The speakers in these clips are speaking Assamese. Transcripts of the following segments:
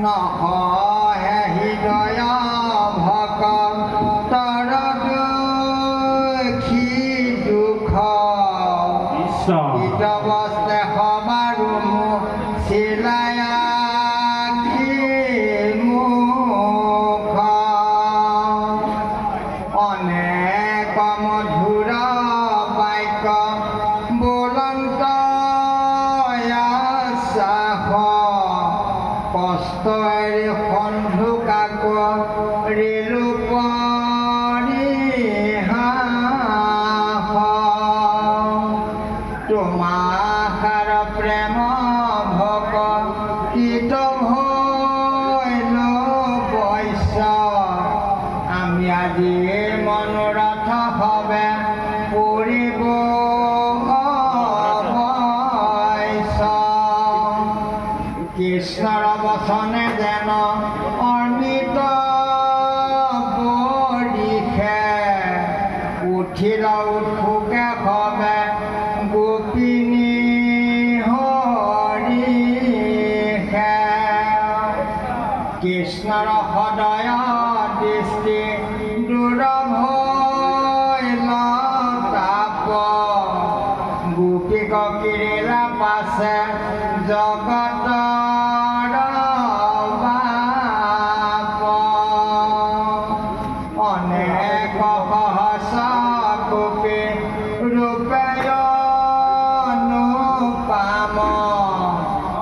নহে হৃদয় ভক্তৰ দুখী দুখ ইতবস্তে সবাৰু চিলায়া মুখ অনেক মধুৰ বাক্য বোলন্ত কষ্টৰে সন্ধুকাক ৰেলু পৰিহাস তোমাৰ প্ৰেম ভক্তিত হইল বৈশ্য আমি আজি মনোৰথ হবে পুৰিব কৃষ্ণৰ বচনে যেন অমৃত বৰিষে উঠিল উৎসুকে হবে গোপিনী হৰিষে কৃষ্ণৰ সদয় দৃষ্টি দূৰ ভৈল তাপ গোপীক কিৰিলা পাছে জগত অনেক সহস গোপী ৰূপেয়নুপাম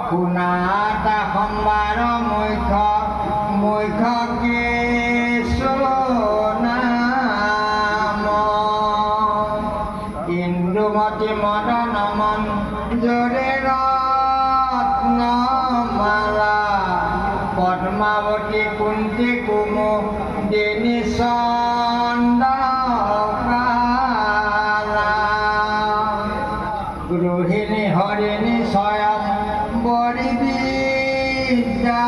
শুনাতা সম্বাৰ মুখ্য কিছু নাম ইন্দুমতী মদন মঞ্জুৰে ৰত্নমালা পদ্মাবতী কুন্তি কুমুদিনী চন্দকালা গৃহিণী হৰিণী স্বয়ং বৰি বিদ্যা